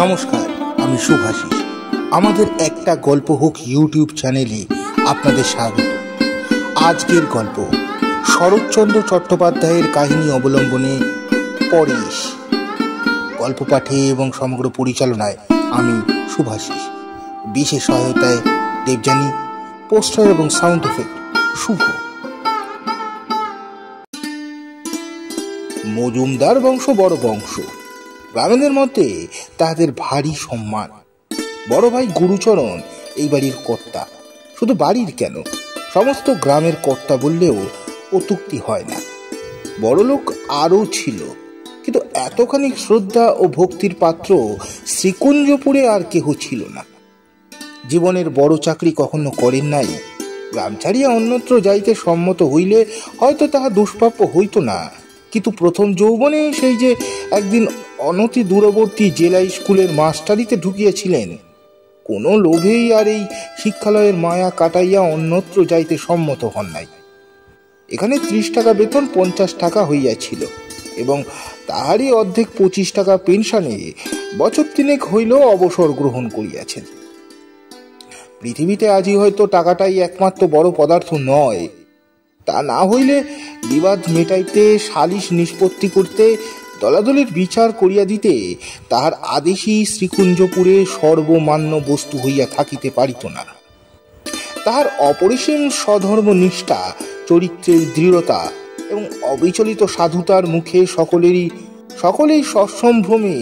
নমস্কার, আমি শুভাশিস। আমাদের একটা গল্প হোক ইউটিউব চ্যানেলে আপনাদের স্বাগত। আজকের গল্প শরৎচন্দ্র চট্টোপাধ্যায়ের কাহিনী অবলম্বনে পরেশ। গল্প পাঠে এবং সমগ্র পরিচালনায় আমি শুভাশিস। বিশেষ সহায়তায় দেবযানী, পোস্টার এবং সাউন্ড এফেক্ট শুভ। মজুমদার বংশ বড় বংশ। গ্রামেদের মধ্যে তাহাদের ভারী সম্মান। বড় ভাই গুরুচরণ এই বাড়ির কর্তা। শুধু বাড়ির কেন, সমস্ত গ্রামের কর্তা বললেও অত্যুক্তি হয় না। বড় লোক আরও ছিল, কিন্তু এতখানি শ্রদ্ধা ও ভক্তির পাত্র শ্রীকুঞ্জপুরে আর কেহ ছিল না। জীবনের বড় চাকরি কখনো করেন নাই। গ্রাম ছাড়িয়া অন্যত্র যাইতে সম্মত হইলে হয়তো তাহা দুষ্প্রাপ্য হইত না, কিন্তু প্রথম যৌবনে সেই যে একদিন অনতি দূরবর্তী জেলা স্কুলের মাস্টারিতে ঢুকিয়াছিলেন, কোনো লোভেই আর এই শিক্ষালয়ের মায়া কাটাইয়া অন্যত্র যাইতে সম্মত হন নাই। এখানে 30 টাকা বেতন 50 টাকা হইয়াছিল এবং তাহারই অর্ধেক 25 টাকা পেনশনে বছর 3 হইল অবসর গ্রহণ করিয়াছেন। পৃথিবীতে আজই হয়তো টাকাটাই একমাত্র বড় পদার্থ নয়। তা না হইলে বিবাদ মেটাইতে, সালিশ নিষ্পত্তি করতে, দলাদলের বিচার করিয়া দিতে তাহার আদেশই শ্রীকুঞ্জপুরে সর্বমান্য বস্তু হইয়া থাকিতে পারিত না। তাহার অপরিসীম স্বধর্ম নিষ্ঠা, চরিত্রের দৃঢ়তা এবং অবিচলিত সাধুতার মুখে সকলেই সসম্ভ্রমে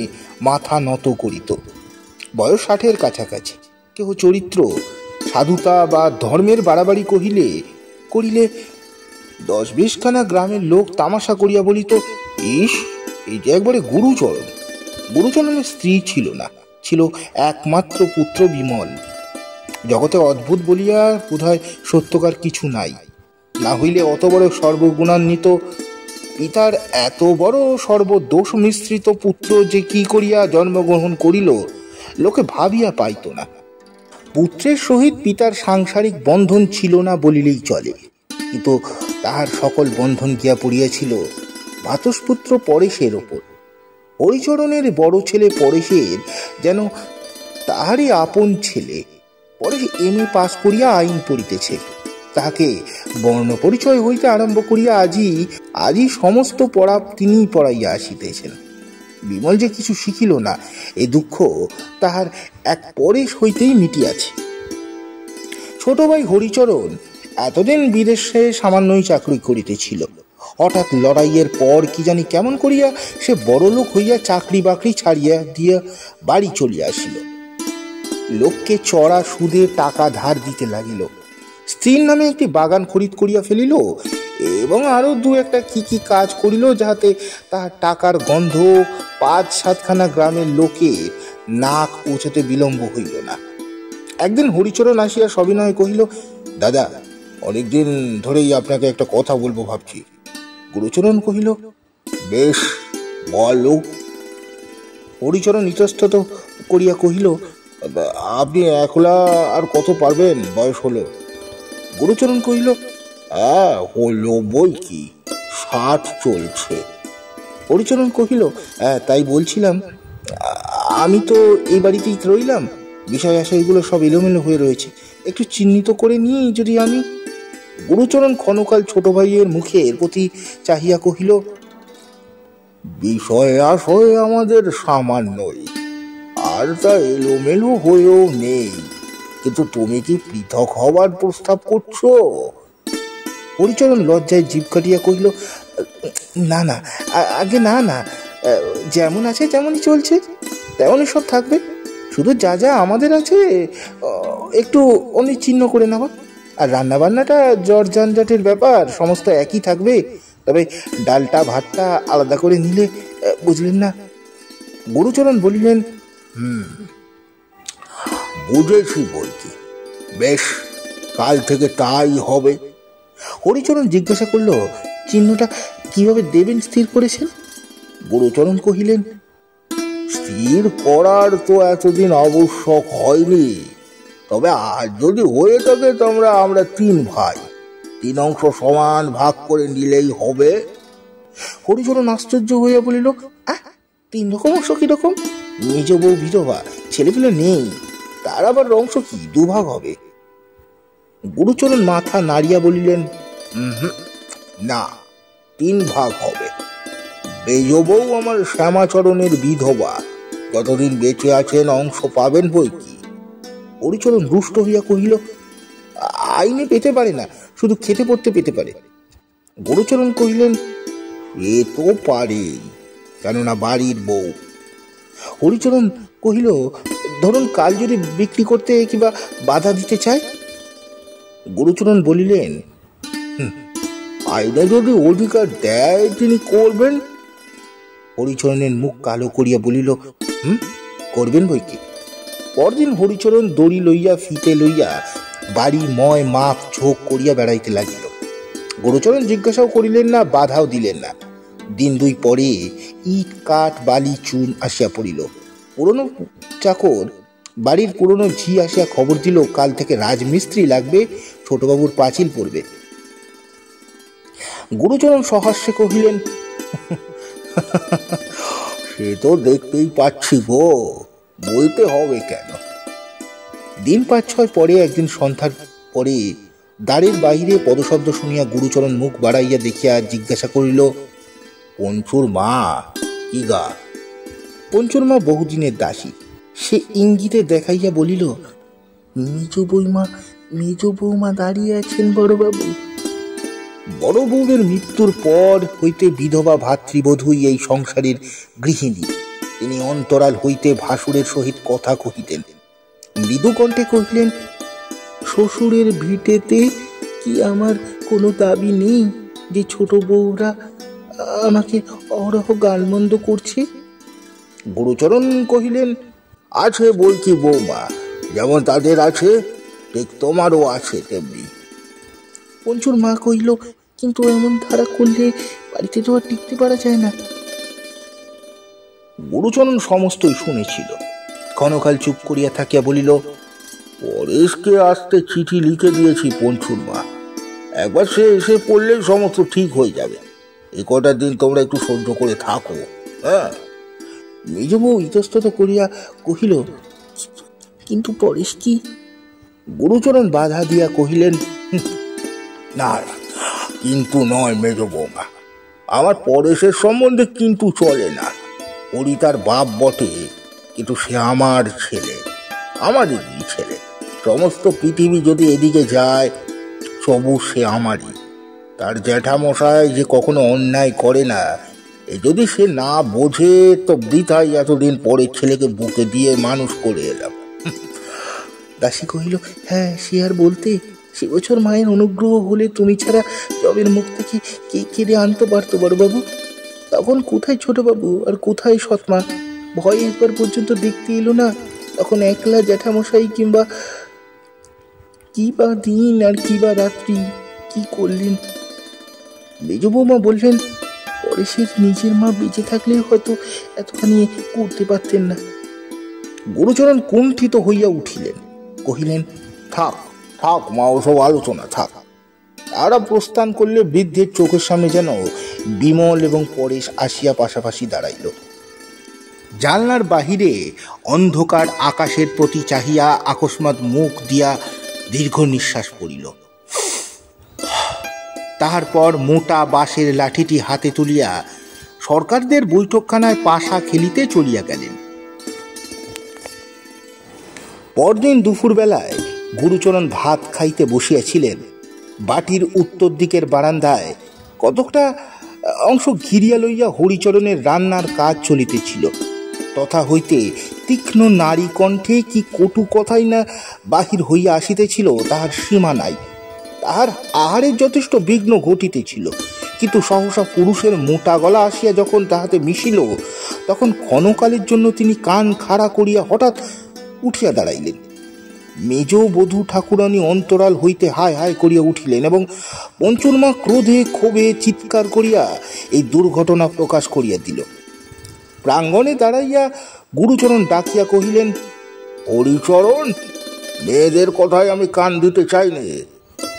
মাথা নত করিত। বয়স 60-এর কাছাকাছি। কেহ চরিত্র, সাধুতা বা ধর্মের বাড়াবাড়ি করিলে 10-20 খানা গ্রামের লোক তামাশা করিয়া বলিত, ইস, এই যে একবারে গুরুচরণ। গুরুচরণের স্ত্রী ছিল না, ছিল একমাত্র পুত্র বিমল। জগতে অদ্ভুত বলিয়া বোধহয় সত্যকার কিছু নাই। না হইলে অত বড় সর্বগুণান্বিত পিতার এত বড় সর্বদোষ মিশ্রিত পুত্র যে কি করিয়া জন্মগ্রহণ করিল লোকে ভাবিয়া পাইত না। পুত্রের সহিত পিতার সাংসারিক বন্ধন ছিল না বলিলেই চলে, কিন্তু তাহার সকল বন্ধন গিয়া পড়িয়াছিল ভাতসপুত্র পরেশের ওপর। হরিচরণের বড় ছেলে পরেশের যেন তাহারই আপন ছেলে। পরেশ MA পাস করিয়া আইন পড়িতেছে। তাহাকে বর্ণ পরিচয় হইতে আরম্ভ করিয়া আজই সমস্ত পড়া তিনিই পড়াইয়া আসিতেছেন। বিমল যে কিছু শিখিল না, এ দুঃখ তাহার এক পরেশ হইতেই মিটিয়াছে। ছোট ভাই হরিচরণ এতদিন বিদেশে সামান্যই চাকরি করিতেছিল। হঠাৎ লড়াইয়ের পর কি জানি কেমন করিয়া সে বড় লোক হইয়া চাকরি বাকরি ছাড়িয়া দিয়া বাড়ি চলিয়া আসিল। লোককে চড়া সুদে টাকা ধার দিতে লাগিল। স্ত্রীর নামে একটি বাগান খরিদ করিয়া ফেলিল এবং আরো 2-একটা কি কাজ করিল, যাহাতে তাহার টাকার গন্ধ 5-7 খানা গ্রামের লোকের নাক পৌঁছাতে বিলম্ব হইল না। একদিন হরিচরণ আসিয়া সবিনয়ে কহিল, দাদা, অনেকদিন ধরেই আপনাকে একটা কথা বলবো ভাবছি। গুরুচরণ কহিল, বেশ, বলো। হরিচরণ ইতস্তত করিয়া কহিল, আপনি একলা আর কত পারবেন, বয়স হলো। গুরুচরণ কহিল, হলো বই কি, 60 চলছে। হরিচরণ কহিল, তাই বলছিলাম, আমি তো এই বাড়িতেই রইলাম, বিষয় আশয়গুলো সব এলোমেলো হয়ে রয়েছে, একটু চিহ্নিত করে নিই যদি আমি। গুরুচরণ ক্ষণকাল ছোট ভাইয়ের মুখের প্রতি চাহিয়া কহিল, বিষয় আশয় আমাদের সামান্যই, আর তা এলোমেলো হয়েও নেই, কিন্তু তুমি কি পৃথক হবার প্রস্তাব করছো? হরিচরণ লজ্জায় জিভ কাটিয়া কহিল, না না, আগে না, যেমন আছে তেমনই চলছে, তেমনই সব থাকবে। শুধু যা যা আমাদের আছে একটু অনিচ্ছিন্ন করে নেওয়া, আর রান্নাবান্নাটা জঞ্জাটের ব্যাপার, সমস্ত একই থাকবে, তবে ডালটা ভাতটা আলাদা করে নিলে, বুঝলেন না? গুরুচরণ বলিলেন, বুঝেছি বলছি, বেশ, কাল থেকে তাই হবে। হরিচরণ জিজ্ঞাসা করল, চিহ্নটা কিভাবে দেবেন স্থির করেছেন? গুরুচরণ কহিলেন, স্থির করার তো এতদিন আবশ্যক হয়নি, তবে আজ যদি হয়ে থাকে আমরা 3 ভাই, 3 অংশ সমান ভাগ করে নিলেই হবে। হরিচরণ আশ্চর্য হইয়া বলিল, 3 রকম অংশ কিরকম? নিজ বউ বিধবা, ছেলেপিলে নেই, তার আবার অংশ কি দুভাগ হবে? গুরুচরণ মাথা নাড়িয়া বলিলেন, না, 3 ভাগ হবে। মেজ বউ আমার শ্যামাচরণের বিধবা, যতদিন বেঁচে আছেন অংশ পাবেন বই কি। হরিচরণ রুষ্ট হইয়া কহিল, আইনে পেতে পারে না, শুধু খেতে পড়তে পেতে পারে। গুরুচরণ কহিলেন, এ তো পারে, কেননা বাড়ির বউ। হরিচরণ কহিল, ধরুন কাল যদি বিক্রি করতে কিংবা বাধা দিতে চায়? গুরুচরণ বলিলেন, আইনে যদি অধিকার দেয় তিনি করবেন। হরিচরণের মুখ কালো করিয়া বলিল, করবেন বই কি। পরদিন হরিচরণ দড়ি লইয়া ফিতে লইয়া বাড়ি ময় মাপ ঝোঁক করিয়া বেড়াইতে লাগিল। গুরুচরণ জিজ্ঞাসাও করিলেন না, বাধাও দিলেন না। দিন 2 পরে ইট কাঠ বালি চুন আসিয়া পড়িল। পুরনো চাকর বাড়ির পুরনো ঝি আসিয়া খবর দিল, কাল থেকে রাজমিস্ত্রি লাগবে, ছোটবাবুর পাঁচিল পড়বে। গুরুচরণ সহাস্যে কহিলেন, সে তো দেখতেই পাচ্ছি গো, বইতে হবে কেন। দিন 5-6 পরে একদিন সন্ধ্যার পরে দ্বারের বাহিরে পদশব্দ শুনিয়া গুরুচরণ মুখ বাড়াইয়া দেখিয়া জিজ্ঞাসা করিল, পঞ্চুর মা কি গা? পঞ্চুর মা বহুদিনের দাসী। সে ইঙ্গিতে দেখাইয়া বলিল, মেজ বৌমা দাঁড়িয়ে আছেন বড়বাবু। বড় বউয়ের মৃত্যুর পর হইতে বিধবা ভাতৃবধূই এই সংসারের গৃহিণী। তিনি অন্তরাল হইতে ভাসুরের সহিত কথা কহিতেন। মৃদু কণ্ঠে কহিলেন, শ্বশুরের ভিটেতে কি আমার কোনো দাবি নেই যে ছোট বউরা আমাকে অহরহ গালমন্দ করছে? গুরুচরণ কহিলেন, আছে বই কি বৌমা, যেমন তাদের আছে ঠিক তোমারও আছে তেমনি। পঞ্চুর মা কহিল, কিন্তু এমন ধারা করলে বাড়িতে তো আর টিকতে পারা যায় না। গুরুচরণ সমস্তই শুনেছিল। ক্ষণকাল চুপ করিয়া থাকিয়া বলিল, পরেশকে আসতে চিঠি লিখে দিয়েছি পঞ্চুর মা, একবার সে এসে পড়লেই সমস্ত ঠিক হয়ে যাবে। এই কটা দিন তোমরা একটু সহ্য করে থাকো। হ্যাঁ। মেজ বউ ইতস্তত করিয়া কহিল, কিন্তু পরেশ কি? গুরুচরণ বাধা দিয়া কহিলেন, না, কিন্তু নয় মেজ বৌমা, আমার পরেশের সম্বন্ধে কিন্তু চলে না। ওরই তার বাপ বটে, কিন্তু সে আমার ছেলে, আমাদেরই ছেলে। সমস্ত পৃথিবী যদি এদিকে যায়, সবু সে আমারই। তার জ্যাঠামশাই যে কখনো অন্যায় করে না, এ যদি সে না বোঝে তো বৃথাই এতদিন পরে ছেলেকে বুকে দিয়ে মানুষ করে এলাম। দাসী কহিল, হ্যাঁ, সে আর বলতে। সে বছর মায়ের অনুগ্রহ হলে তুমি ছাড়া জবের মুখ থেকে কে কেড়ে আনতে পারতো বড়বাবু? তখন কোথায় ছোটবাবু আর কোথায় সৎমা? ভয় একবার পর্যন্ত দেখতে এলো না। তখন একলা জ্যাঠামশাই, কিংবা কি বা দিন আর কি বা রাত্রি কি করলেন। মেজ বৌমা বললেন, পরেশের নিজের মা বেঁচে থাকলে হয়তো এতখানি করতে পারতেন না। গুরুচরণ কুণ্ঠিত হইয়া উঠিলেন, কহিলেন, থাক থাক মা, ওসব আলোচনা থাক। তারা প্রস্থান করলে বৃদ্ধের চোখের সামনে যেন বিমল এবং পরেশ আসিয়া পাশাপাশি দাঁড়াইল। জানলার বাহিরে অন্ধকার আকাশের প্রতি চাহিয়া আকস্মাৎ মুখ দিয়া দীর্ঘ নিঃশ্বাস পড়িল। তাহার পর মোটা বাঁশের লাঠিটি হাতে তুলিয়া সরকারদের বৈঠকখানায় পাশা খেলিতে চলিয়া গেলেন। পরদিন দুপুর বেলায় গুরুচরণ ভাত খাইতে বসিয়াছিলেন। বাটির উত্তর দিকের বারান্দায় কতকটা অংশ ঘিরিয়া লইয়া হরিচরণের রান্নার কাজ চলিতেছিল। তথা হইতে তীক্ষ্ণ নারী কণ্ঠে কি কটু কথাই না বাহির হইয়া আসিতেছিল, তাহার সীমা নাই। তাহার আহারের যথেষ্ট বিঘ্ন ঘটিতেছিল, কিন্তু সহসা পুরুষের মোটা গলা আসিয়া যখন তাহাতে মিশিল, তখন ক্ষণকালের জন্য তিনি কান খাড়া করিয়া হঠাৎ উঠিয়া দাঁড়াইলেন। মেজ বধূ ঠাকুরানী অন্তরাল হইতে হায় হায় করিয়া উঠিলেন এবং পঞ্চুর মা ক্রোধে ক্ষোভে চিৎকার করিয়া এই দুর্ঘটনা প্রকাশ করিয়া দিল। প্রাঙ্গণে দাঁড়াইয়া গুরুচরণ ডাকিয়া কহিলেন, হরিচরণ, মেয়েদের কথায় আমি কান দিতে চাই না,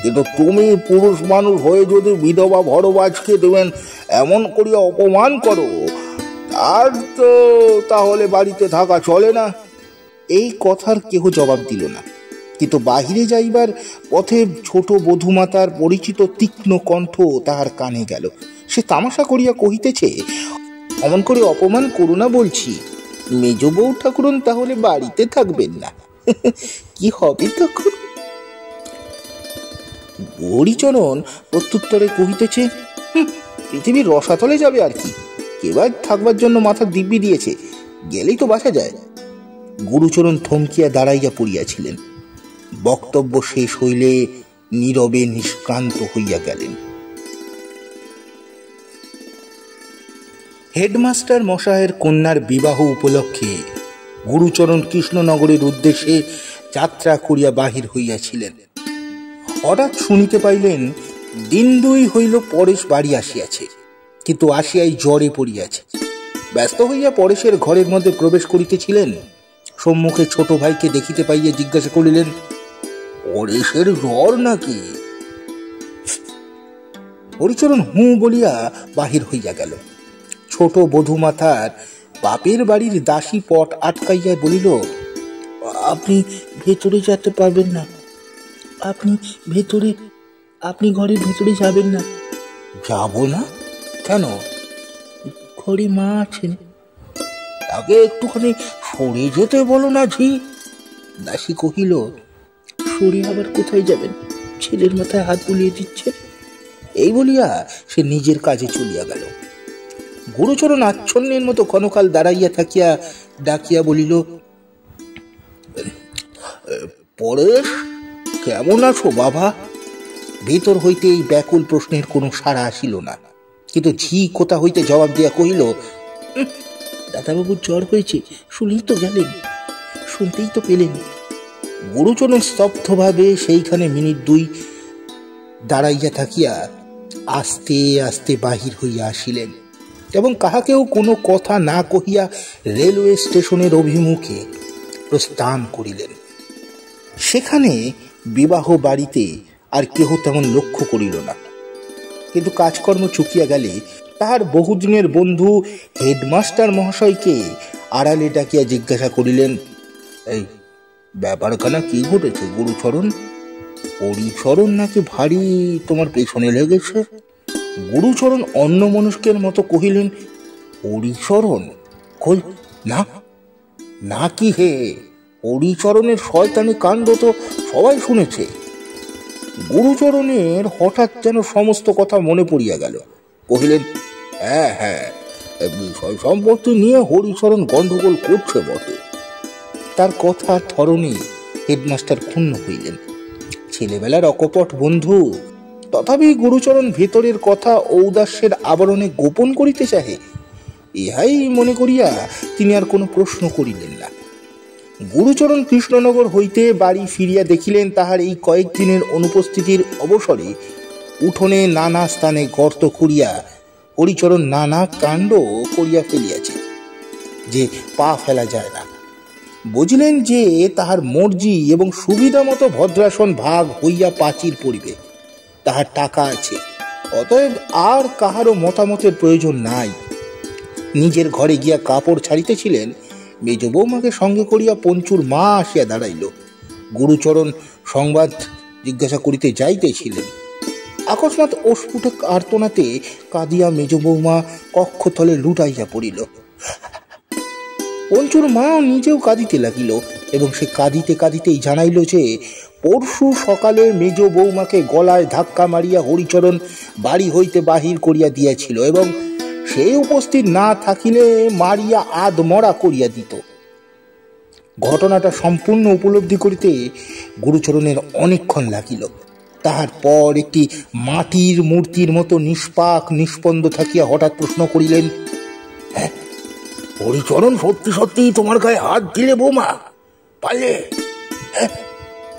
কিন্তু তুমি পুরুষ মানুষ হয়ে যদি বিধবা ভরবাজকে দেবেন এমন করিয়া অপমান করো, আর তো তাহলে বাড়িতে থাকা চলে না। এই কথার কেহ জবাব দিল না, কিন্তু বাহিরে যাইবার পথে ছোট বধূমাতার পরিচিত তীক্ষ্ণ কণ্ঠ তাহার কানে গেল। সে তামাশা করিয়া কহিতেছে, এমন করে অপমান করো না বলছি, মেজ বউ ঠাকুরন তাহলে বাড়িতে থাকবেন না, কি হবে তখন? হরিচরণ প্রত্যুত্তরে কহিতেছে, পৃথিবীর রসাতলে যাবে আর কি, কেবার থাকবার জন্য মাথার দিব্যি দিয়েছে, গেলেই তো বাসা যায়। গুরুচরণ থমকিয়া দাঁড়াইয়া পড়িয়াছিলেন। বক্তব্য শেষ হইলে নীরবে নিষ্ক্রান্ত হইয়া গেলেন। হেডমাস্টার মশায়ের কন্যার বিবাহ উপলক্ষে গুরুচরণ কৃষ্ণনগরের উদ্দেশ্যে যাত্রা করিয়া বাহির হইয়াছিলেন। হঠাৎ শুনিতে পাইলেন দিন দুই হইল পরেশ বাড়ি আসিয়াছে, কিন্তু আসিয়াই জ্বরে পড়িয়াছে। ব্যস্ত হইয়া পরেশের ঘরের মধ্যে প্রবেশ করিতেছিলেন, সম্মুখে ছোট ভাইকে দেখিতে পাইয়া জিজ্ঞাসা করিলেন, পরেশের জ্বর নাকি? হরিচরণ হু বলিয়া বাহির হইয়া গেল। ছোট বধূমাতার বাপের বাড়ির দাসী পট আটকাইয়া বলিল, আপনি ভেতরে যেতে পারবেন না, আপনি ঘরের ভেতরে যাবেন না। যাব না কেন? ঘরে মা আছেন, তাকে একটুখানি সরে যেতে বলো না ঝি। দাসী কহিল, সরে আবার কোথায় যাবেন, ছেলের মাথায় হাত বুলিয়ে দিচ্ছে। এই বলিয়া সে নিজের কাজে চলিয়া গেল। গুরুচরণ আচ্ছন্নের মতো ক্ষণকাল দাঁড়াইয়া থাকিয়া ডাকিয়া বলিল, পরেশ, কেমন আছো বাবা? ভেতর হইতে এই ব্যাকুল প্রশ্নের কোনো সাড়া আসিল না, কিন্তু ঝি কোথা হইতে জবাব দিয়া কহিল, দাদাবাবুর জ্বর হয়েছে, শুনলেই তো গেলেন, শুনতেই তো পেলেন। গুরুচরণ স্তব্ধভাবে সেইখানে মিনিট দুই দাঁড়াইয়া থাকিয়া আস্তে আস্তে বাহির হইয়া আসিলেন এবং কাহাকেও কোনো কথা না কহিয়া রেলওয়ে স্টেশনের অভিমুখে প্রস্থান করিলেন। সেখানে বিবাহ বাড়িতে আর কেহ তেমন লক্ষ্য করিল না, কিন্তু কাজকর্ম চুকিয়া গেলে তাহার বহুদিনের বন্ধু হেডমাস্টার মহাশয়কে আড়ালে ডাকিয়া জিজ্ঞাসা করিলেন, এই ব্যাপারখানা কি ঘটেছে গুরুচরণ? হরিচরণ নাকি ভারী তোমার পেছনে লেগেছে? গুরুচরণ অন্যমনস্কের মতো কহিলেন, হরিচরণ? কই না, না কি হে, হরিচরণের শয়তানি কাণ্ড তো সবাই শুনেছে। গুরুচরণের হঠাৎ যেন সমস্ত কথা মনে পড়িয়া গেল। কহিলেন, হ্যাঁ, বিষয় সম্পত্তি নিয়ে হরিচরণ গন্ডগোল করছে বটে। তার কথার ধরনে হেডমাস্টার ক্ষুণ্ণ হইলেন। ছেলেবেলার অকপট বন্ধু, তথাপি গুরুচরণ ভেতরের কথা ঔদাস্যের আবরণে গোপন করিতে চাহে, ইহাই মনে করিয়া তিনি আর কোনো প্রশ্ন করিলেন না। গুরুচরণ কৃষ্ণনগর হইতে বাড়ি ফিরিয়া দেখিলেন তাহার এই কয়েকদিনের অনুপস্থিতির অবসরে উঠোনে নানা স্থানে গর্ত খুঁড়িয়া হরিচরণ নানা কাণ্ড করিয়া ফেলিয়াছে, যে পা ফেলা যায় না। বুঝলেন যে তাহার মর্জি এবং সুবিধা মতো ভদ্রাসন ভাগ হইয়া পাচির পড়িবে, তাহার টাকা আছে, অতএব আর কাহারও মতামতের প্রয়োজন নাই। নিজের ঘরে গিয়া কাপড় ছাড়িতেছিলেন, মেজ বৌমাকে সঙ্গে করিয়া পঞ্চুর মা আসিয়া দাঁড়াইল। গুরুচরণ সংবাদ জিজ্ঞাসা করিতে যাইতেছিলেন, আকস্মাৎ অস্ফুটে আর্তনাতে কাঁদিয়া মেজ বৌমা কক্ষতলে লুটাইয়া পড়িল। পঞ্চুর মা নিজেও কাঁদিতে লাগিল এবং সে কাঁদিতে কাঁদিতেই জানাইল যে পরশু সকালে মেজ বৌমাকে গলায় ধাক্কা মারিয়া হরিচরণ বাড়ি হইতে বাহির করিয়া দিয়াছিল এবং সে উপস্থিত না থাকিলে মারিয়া আধমরা করিয়া দিত। ঘটনাটা সম্পূর্ণ উপলব্ধি করিতে গুরুচরণের অনেকক্ষণ লাগিল। তাহার পর একটি মাটির মূর্তির মতো নিষ্পাক নিষ্পন্দ থাকিয়া হঠাৎ প্রশ্ন করিলেন, হ্যাঁ, হরিচরণ সত্যি সত্যি তোমার গায়ে হাত দিলে বৌমা? পারলে? হ্যাঁ।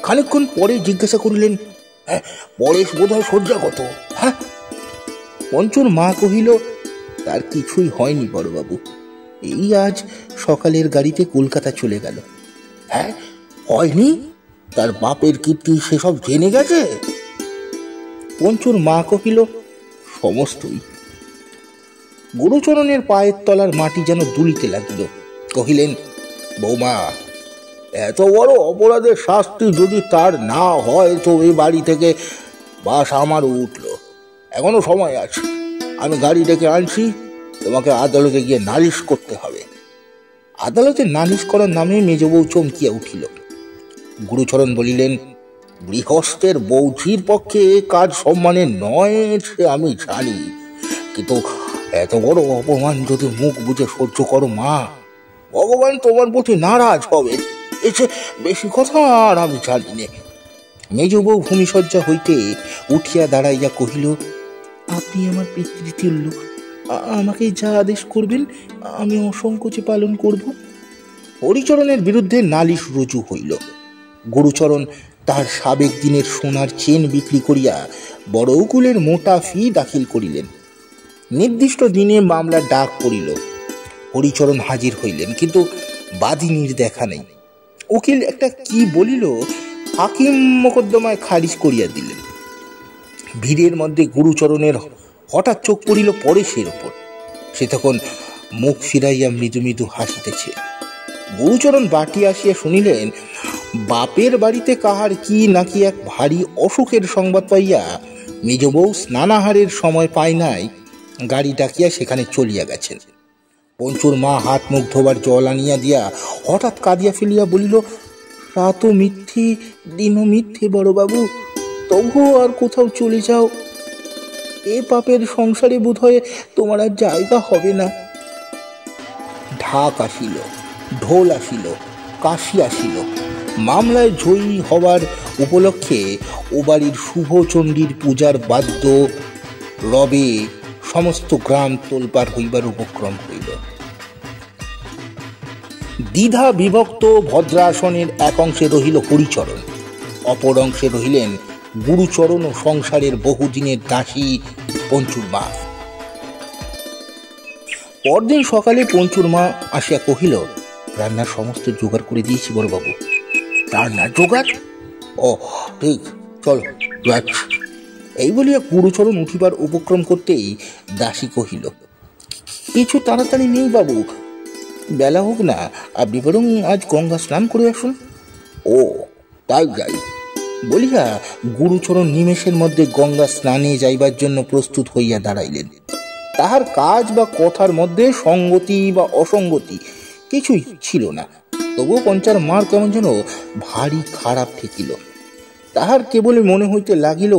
খানিকক্ষণ পরে জিজ্ঞাসা করিলেন, হ্যাঁ, পরেশ বোধহয় শয্যাগত? হ্যাঁ। পঞ্চুর মা কহিল, তার কিছুই হয়নি বড়বাবু, এই আজ সকালের গাড়িতে কলকাতা চলে গেল। হ্যাঁ, হয়নি? তার বাপের কীর্তি সেসব জেনে গেছে? পঞ্চুর মা কহিল, সমস্তই। গুরুচরণের পায়ের তলার মাটি যেন দুলিতে লাগিল। কহিলেন, বৌমা, এত বড় অপরাধের শাস্তি যদি তার না হয় তো এই বাড়ি থেকে বাস আমারও উঠল। এখনো সময় আছে, আমি গাড়ি ডেকে আনছি, তোমাকে আদালতে গিয়ে নালিশ করতে হবে। আদালতে নালিশ করার নামে মেজ বউ চমকিয়া উঠিল। গুরুচরণ বলিলেন, গৃহস্থের বৌঝির পক্ষে কাজ সম্মানের নয় সে আমি জানি, কিন্তু এত বড় অপমান যদি মুখ বুঝে সহ্য করো মা, ভগবান তোমার প্রতি নারাজ হবে, এসে বেশি কথা আর আমি জানি নে। মেজ বউ ভূমিশয্যা হইতে উঠিয়া দাঁড়াইয়া কহিল, আপনি আমার পিতৃতুল্য, আমাকে যা আদেশ করবেন আমি অসংকোচে পালন করব। হরিচরণের বিরুদ্ধে নালিশ রুজু হইল। গুরুচরণ তার সাবেক দিনের সোনার চেন বিক্রি করিয়া বড় উকুলের মোটা ফি দাখিল করিলেন। নির্দিষ্ট দিনে মামলার ডাক পড়িল। হরিচরণ হাজির হইলেন, কিন্তু বাদিনীর দেখা নেই। উকিল একটা কি বলিল, হাকিম মোকদ্দমায় খারিজ করিয়া দিলেন। ভিড়ের মধ্যে গুরুচরণের হঠাৎ চোখ পড়িল পরেশের ওপর। সে তখন মুখ ফিরাইয়া মৃদু মৃদু হাসিতেছে। গুরুচরণ বাটি আসিয়া শুনিলেন, বাপের বাড়িতে কাহার কি নাকি এক ভারী অসুখের সংবাদ পাইয়া মেজ বউ স্নানাহারের সময় পায় নাই, গাড়ি ডাকিয়া সেখানে চলিয়া গেছেন। পঞ্চুর মা হাত মুখ ধোবার জল আনিয়া দিয়া হঠাৎ কাঁদিয়া ফেলিয়া বলিল, রাতও মিথ্যে দিনও মিথ্যে বড়বাবু, তবুও আর কোথাও চলে যাও, এ পাপের সংসারে বোধ হয় তোমার আর জায়গা হবে না। ঢাক আসিল, ঢোল আসিল, কাশি আসিল। মামলায় জয়ী হবার উপলক্ষে ও বাড়ির শুভচণ্ডীর পূজার বাদ্য রবে সমস্ত গ্রাম তোলপাড় হইবার উপক্রম হইল। দ্বিধা বিভক্ত ভদ্রাসনের এক অংশে রহিল হরিচরণ, অপর অংশে রহিলেন গুরুচরণ ও সংসারের বহুদিনের দাসী পঞ্চুর মা। পরদিন সকালে পঞ্চুর মা আসিয়া কহিল, রান্নার সমস্ত জোগাড় করে দিয়েছি বড়বাবু। রান্নার জোগাড়? ও ঠিক, চলো যাচ্ছি। এই বলিয়া গুরুচরণ উঠিবার উপক্রম করতেই দাসী কহিল, কিছু তাড়াতাড়ি নেই বাবু, বেলা হোক না, আপনি বরং আজ গঙ্গা স্নান করে আসুন। ও তাই যাই বলিয়া গুরুচরণ নিমেষের মধ্যে গঙ্গা স্নানে যাইবার জন্য প্রস্তুত হইয়া দাঁড়াইলেন। তাহার কাজ বা কথার মধ্যে সঙ্গতি বা অসঙ্গতি কিছুই ছিল না, তবুও পঞ্চার মার কেমন যেন ভারী খারাপ ঠেকিল। তাহার কেবলই মনে হইতে লাগিল,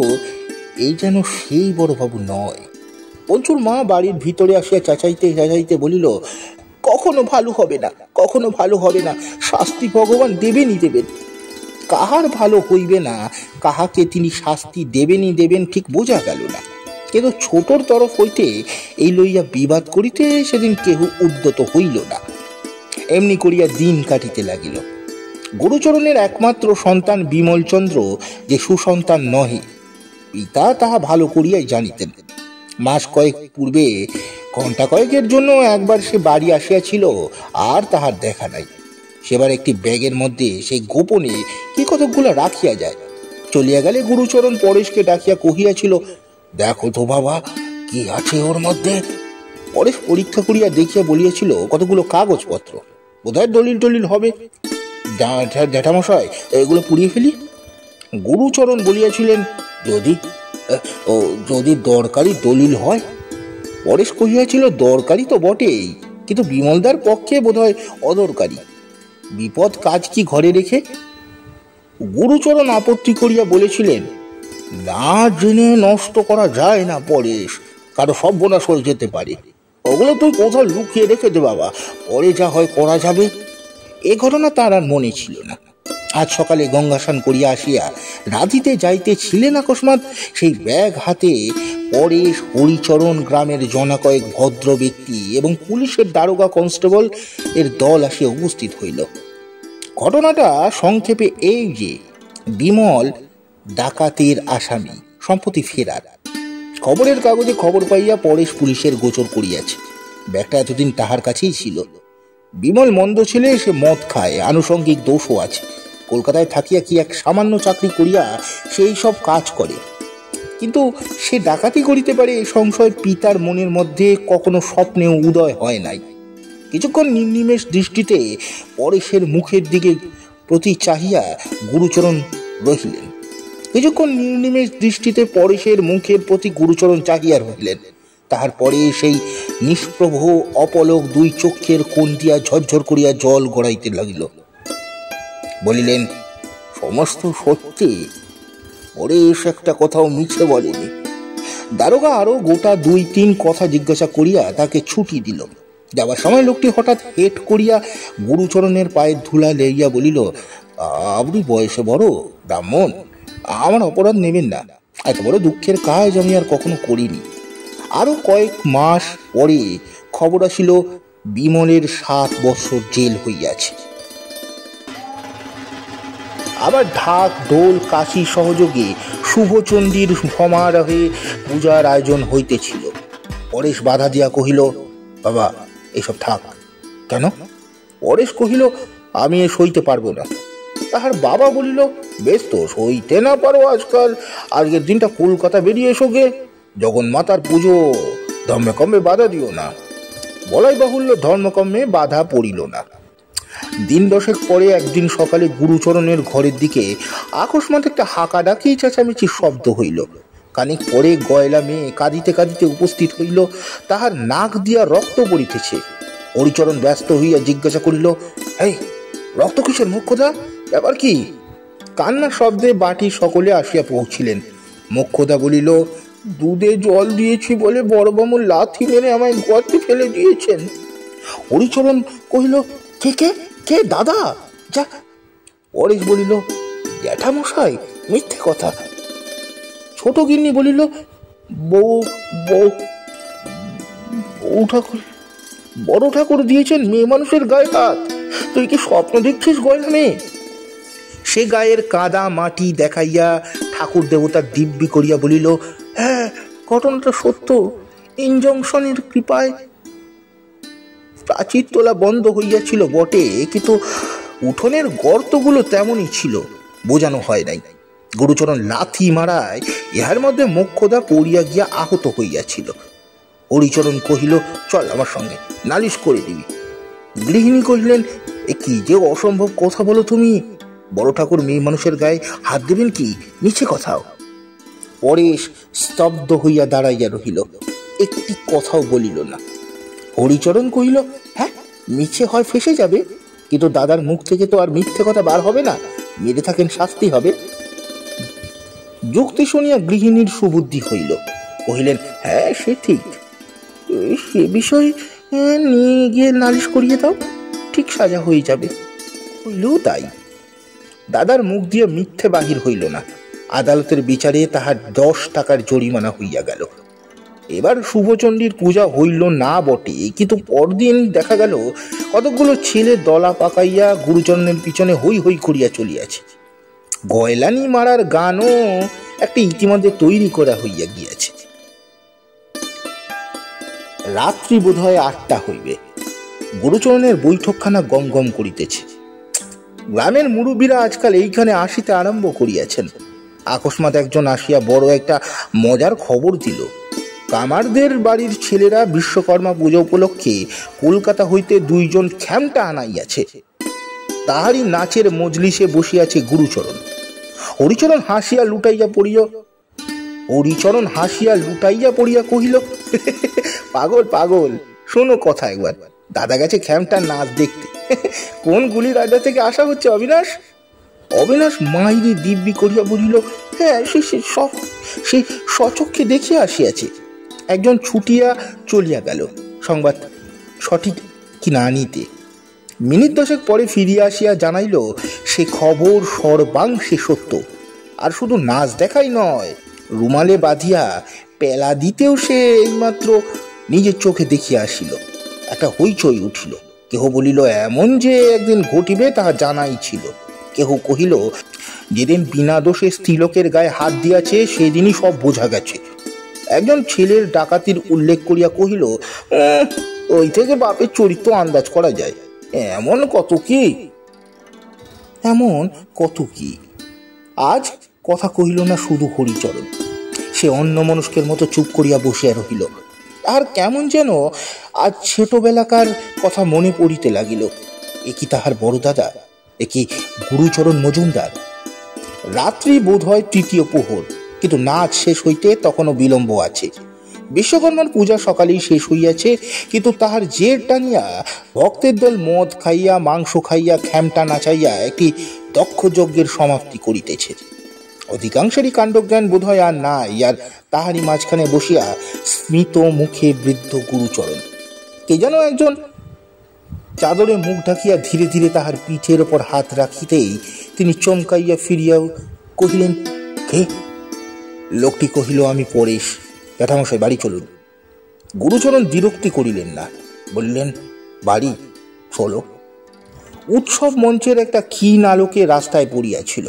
এই যেন সেই বড়বাবু নয়। পঞ্চুর মা বাড়ির ভিতরে আসিয়া চাচাইতে চাচাইতে বলিল, কখনো ভালো হবে না, কখনো ভালো হবে না, শাস্তি ভগবান দেবেনই দেবেন। কাহার ভালো হইবে না, কাহাকে তিনি শাস্তি দেবেনই দেবেন ঠিক বোঝা গেল না, কিন্তু ছোটর তরফ হইতে এই লইয়া বিবাদ করিতে সেদিন কেহ উদ্যত হইল না। এমনি করিয়া দিন কাটিতে লাগিল। গুরুচরণের একমাত্র সন্তান বিমলচন্দ্র যে সুসন্তান নহে, পিতা তাহা ভালো করিয়াই জানিতেন। মাস কয়েক পূর্বে ঘণ্টা কয়েকের জন্য একবার সে বাড়ি আসিয়াছিল, আর তাহার দেখা নাই। সেবার একটি ব্যাগের মধ্যে সেই গোপনে কি কতকগুলো রাখিয়া যায়। চলিয়া গেলে গুরুচরণ পরেশকে ডাকিয়া কহিয়াছিল, দেখো তো বাবা, কি আছে ওর মধ্যে। পরেশ পরীক্ষা করিয়া দেখিয়া বলিয়াছিল, কতগুলো কাগজপত্র, বোধহয় দলিল টলিল হবে। জ্যাঠামশাই, এগুলো পুড়িয়ে ফেলি। গুরুচরণ বলিয়াছিলেন, যদি দরকারি দলিল হয়। পরেশ কহিয়াছিল, দরকারি তো বটেই, কিন্তু বিমলদার পক্ষে বোধহয় অদরকারি। বিপদ কাজ কি ঘরে রেখে? গুরুচরণ আপত্তি করিয়া বলেছিলেন, না জেনে নষ্ট করা যায় না পরেশ, কারো সর্বনাশ হয়ে যেতে পারে। ওগুলো তুই কোথাও লুকিয়ে রেখে দে বাবা, পরে যা হয় করা যাবে। এ ঘটনা তার আর মনে ছিল না। আজ সকালে গঙ্গা স্নান করিয়া আসিয়া রাঁধিতে যাইতে ছিলেন অকস্মাৎ সেই ব্যাগ হাতে পরেশ, হরিচরণ, গ্রামের জনা কয়েক ভদ্র ব্যক্তি এবং পুলিশের দারোগা কনস্টেবল এর দল আসিয়া উপস্থিত হইল। ঘটনাটা সংক্ষেপে এই যে, বিমল ডাকাতের আসামি, সম্প্রতি ফেরার। খবরের কাগজে খবর পাইয়া পরেশ পুলিশের গোচর করিয়াছে। ব্যাগটা এতদিন তাহার কাছেই ছিল। বিমল মন্দ ছেলে, সে মদ খায়, আনুষঙ্গিক দোষও আছে। কলকাতায় থাকিয়া কি এক সামান্য চাকরি করিয়া সেই সব কাজ করে। কিন্তু সে ডাকাতি করিতে পারে এ সংশয় পিতার মনের মধ্যে কখনো স্বপ্নেও উদয় হয় নাই। কিছুক্ষণ নির্নিমেষ দৃষ্টিতে পরেশের মুখের দিকে প্রতি চাহিয়া গুরুচরণ রহিলেন। কিছুক্ষণ নির্নিমেষ দৃষ্টিতে পরেশের মুখের প্রতি গুরুচরণ চাহিয়া রহিলেন। তাহার পরে সেই নিষ্প্রভ অপলক দুই চক্ষের কোণ দিয়া ঝরঝর করিয়া জল গড়াইতে লাগিল। বলিলেন, সমস্ত সত্যি, পরেশ একটা কথাও মিছে বলেনি। দারোগা আরো গোটা 2-3 কথা জিজ্ঞাসা করিয়া তাকে ছুটি দিল। যাবার সময় লোকটি হঠাৎ হেট করিয়া গুরুচরণের পায়ের ধুলা লইয়া বলিল, আপনি বয়সে বড় ব্রাহ্মণ, আমার অপরাধ নেবেন না। এত বড় দুঃখের কাজ আমি আর কখনো করিনি। আরো কয়েক মাস পরে খবর আসিল বিমলের 7 বছর জেল হইয়াছে। আবার ঢাক ঢোল কাশি সহযোগে শুভচণ্ডীর সমারোহে পূজার আয়োজন হইতেছিল। পরেশ বাধা দিয়া কহিল, বাবা এসব থাক। কেন? পরেশ কহিল, আমি এ সইতে পারবো না। তাহার বাবা বলিল, বেশ তো, সইতে না পারো আজকাল, আজকের দিনটা কলকাতা বেরিয়ে এসো গে, জগন্মাতার পুজো, ধর্মকম্মে বাধা দিও না। বলাই বাহুল্য, ধর্মকম্মে বাধা পড়িল না। দিন 10 পরে একদিন সকালে গুরুচরণের ঘরের দিকে আকস্মাৎ একটা হাঁকা ডাকি চেঁচামেচি শব্দ হইল। খানিক পরে গয়লা মেয়ে কাঁদিতে কাঁদিতে উপস্থিত হইল। তাহার নাক দিয়া রক্ত পড়িতেছে। হরিচরণ ব্যস্ত হইয়া জিজ্ঞাসা করিল, এই রক্ত কিসের মোক্ষদা, ব্যাপার কি? কান্নার শব্দে বাটি সকলে আসিয়া পৌঁছিলেন। মোক্ষদা বলিল, দুধে জল দিয়েছি বলে বড় বামু লাথি মেরে আমায় গর্তে ফেলে দিয়েছেন। হরিচরণ কহিল, কে কে কে দাদা? যা। পরেশ বলিল, জ্যাঠামশাই, মিথ্যে কথা। ছোট গিন্নি বলিল, বউ বউ বউ ঠাকুর, বড় ঠাকুর দিয়েছেন মেয়ে মানুষের গায়ে হাত। তুই কি স্বপ্ন দেখছিস গয়না মেয়ে? সে গায়ের কাদা মাটি দেখাইয়া ঠাকুর দেবতার দিব্যি করিয়া বলিল, হ্যাঁ, ঘটনাটা সত্য। ইনজংশনের কৃপায় প্রাচীর তোলা বন্ধ হইয়াছিল বটে, কিন্তু উঠোনের গর্তগুলো তেমনই ছিল, বোঝানো হয় নাই। গুরুচরণ লাথি মারায় ইহার মধ্যে মোক্ষদা পড়িয়া গিয়া আহত হইয়াছিল। হরিচরণ কহিল, চল আমার সঙ্গে, নালিশ করে দিবি। গৃহিণী কহিলেন, এ কি যে অসম্ভব কথা বলো তুমি, বড় ঠাকুর মেয়ে মানুষের গায়ে হাত দেবেন কি? মিছে কথাও। পরেশ স্তব্ধ হইয়া দাঁড়াইয়া রহিল, একটি কথাও বলিল না। হরিচরণ কহিল, হ্যাঁ, মিছে হয় ফেসে যাবে, কিন্তু দাদার মুখ থেকে তো আর মিথ্যে কথা বার হবে না, মেরে থাকেন শাস্তি হবে। যুক্তি শুনিয়া গৃহিণীর সুবুদ্ধি হইল। কহিলেন, হ্যাঁ সে ঠিক, সে বিষয়ে নিয়ে গিয়ে নালিশ করিয়ে দাও, ঠিক সাজা হয়ে যাবে। হইলেও তাই। দাদার মুখ দিয়ে মিথ্যে বাহির হইল না। আদালতের বিচারে তাহার 10 টাকার জরিমানা হইয়া গেল। এবার শুভচণ্ডীর পূজা হইল না বটে, কিন্তু পরদিন দেখা গেল কতকগুলো ছেলে দলা পাকাইয়া গুরুচরণের পিছনে হই হই করিয়া চলিয়াছে। গয়লানি মারার গানও একটা ইতিমধ্যে তৈরি করা হইয়া গিয়াছে। রাত্রি বোধ হয় 8টা হইবে। গুরুচরণের বৈঠকখানা গম গম করিতেছে। গ্রামের মুরব্বীরা আজকাল এইখানে আসিতে আরম্ভ করিয়াছেন। আকস্মাৎ একজন আসিয়া বড় একটা মজার খবর দিল। কামারদের বাড়ির ছেলেরা বিশ্বকর্মা পূজা উপলক্ষে কলকাতা হইতে 2 জন খ্যামটা আনাইয়াছে। তাহারই নাচের মজলিসে বসিয়াছে গুরুচরণ। হরিচরণ হাসিয়া লুটাইয়া পড়িয়া কহিল, পাগল পাগল, শোনো কথা একবার, দাদা গেছে খ্যামটার নাচ দেখতে। কোন গুলির আড্ডা থেকে আসা হচ্ছে অবিনাশ? অবিনাশ মাইরি দিব্যি করিয়া বলিল, হ্যাঁ, সে সচক্ষে দেখিয়া আসিয়াছে। একজন ছুটিয়া চলিয়া গেল সংবাদ সঠিক কিনা আনিতে। মিনিট 10 পরে ফিরিয়া আসিয়া জানাইল, সে খবর সর্বাংশে সত্য। আর শুধু নাচ দেখাই নয়, রুমালে বাঁধিয়া পেলা দিতেও সে এইমাত্র নিজের চোখে দেখিয়া আসিল। একটা হইচই উঠিল। কেহ বলিল, এমন যে একদিন ঘটিবে তাহা জানাই ছিল। কেহ কহিল, যেদিন বিনা দোষে স্ত্রীলোকের গায়ে হাত দিয়াছে সেদিনই সব বোঝা গেছে। একজন ছেলের ডাকাতির উল্লেখ করিয়া কহিল, ওই থেকে বাপের চরিত্র আন্দাজ করা যায়। এমন কত কি। আজ কথা কহিল না শুধু হরিচরণ। সে অন্য মনস্কের মতো চুপ করিয়া বসিয়া রহিল। তাহার কেমন যেন আজ ছোটবেলাকার কথা মনে পড়িতে লাগিল। এ কি তাহার বড় দাদা? এ কি গুরুচরণ মজুমদার? রাত্রি বোধ হয় তৃতীয় প্রহর, কিন্তু নাচ শেষ হইতে তখনও বিলম্ব আছে। বিশ্বকর্মার পূজা সকালেই শেষ হইয়াছে, কিন্তু তাহার জের টানিয়া ভক্তের দল মদ খাইয়া মাংস খাইয়া খ্যামটা নাচাইয়া একটি দক্ষ যজ্ঞের সমাপ্তি করিতেছে। অধিকাংশেরই কাণ্ডজ্ঞান বোধ হয় আর নাই, আর তাহারই মাঝখানে বসিয়া স্মিত মুখে বৃদ্ধ গুরুচরণ। কে যেন একজন চাদরে মুখ ঢাকিয়া ধীরে ধীরে তাহার পিঠের ওপর হাত রাখিতেই তিনি চমকাইয়া ফিরিয়াও কহিলেন, কে? লোকটি কহিল, আমি পরেশ, জ্যাঠামশাই বাড়ি চলুন। গুরুচরণ বিরক্তি করিলেন না, বলিলেন, বাড়ি চলো। উৎসব মঞ্চের একটা ক্ষীণ আলোকে রাস্তায় পড়িয়াছিল।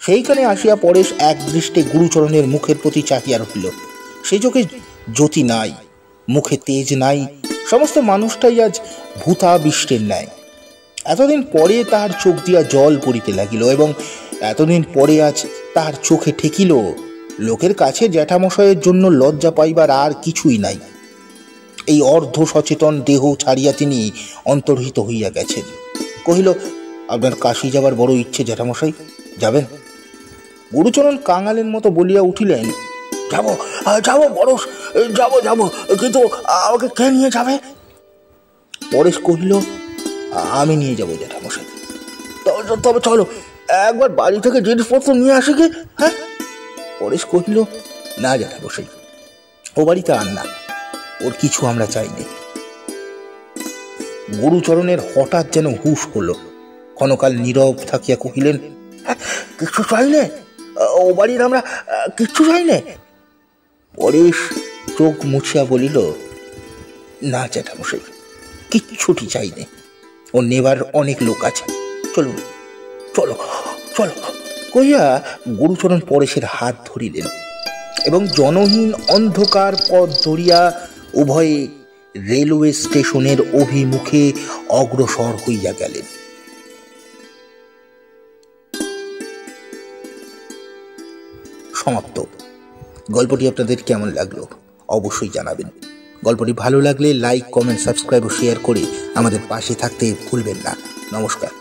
সেইখানে আসিয়া পরেশ এক দৃষ্টে গুরুচরণের মুখের প্রতি চাহিয়া রহিল। সেই চোখে জ্যোতি নাই, মুখে তেজ নাই, সমস্ত মানুষটাই আজ ভূতাবিষ্টের ন্যায়। এতদিন পরে তাহার চোখ দিয়া জল পড়িতে লাগিল, এবং এতদিন পরে আজ তাহার চোখে ঠেকিল লোকের কাছে জ্যাঠামশাইয়ের জন্য লজ্জা পাইবার আর কিছুই নাই। এই অর্ধ সচেতন দেহ ছাড়িয়া তিনি অন্তর্হিত হইয়া গেছেন। কহিল, আপনার কাশী যাবার বড় ইচ্ছে জ্যাঠামশাই, যাবেন? গুরুচরণ কাঙালের মতো বলিয়া উঠিলেন, যাবো যাবো পরেশ, যাবো যাবো, কিন্তু আমাকে কে নিয়ে যাবে? পরেশ কহিল, আমি নিয়ে যাবো জ্যাঠামশাই। তবে চলো একবার বাড়ি থেকে জিনিসপত্র নিয়ে আসি কি? হ্যাঁ। পরেশ কহিল, না জ্যাঠামশাই, ও বাড়িতে আর না, ওর কিছু আমরা চাইনি। গুরুচরণের হঠাৎ যেন হুঁশ হলো। ক্ষণকাল নীরব থাকিয়া কহিলেন, কিচ্ছু চাইনে? ও বাড়ির আমরা কিচ্ছু চাইনে? পরেশ চোখ মুছিয়া বলিল, না জ্যাঠামশাই, কিচ্ছুটি চাইনে, ও নেবার অনেক লোক আছে, চলুন চলো চলো কইয়া গুরুচরণ পরেশের হাত ধরিলেন এবং জনহীন অন্ধকার পথ ধরিয়া উভয়ে রেলওয়ে স্টেশনের অভিমুখে অগ্রসর হইয়া গেলেন। সমাপ্ত। গল্পটি আপনাদের কেমন লাগলো অবশ্যই জানাবেন। গল্পটি ভালো লাগলে লাইক, কমেন্ট, সাবস্ক্রাইব ও শেয়ার করে আমাদের পাশে থাকতে ভুলবেন না। নমস্কার।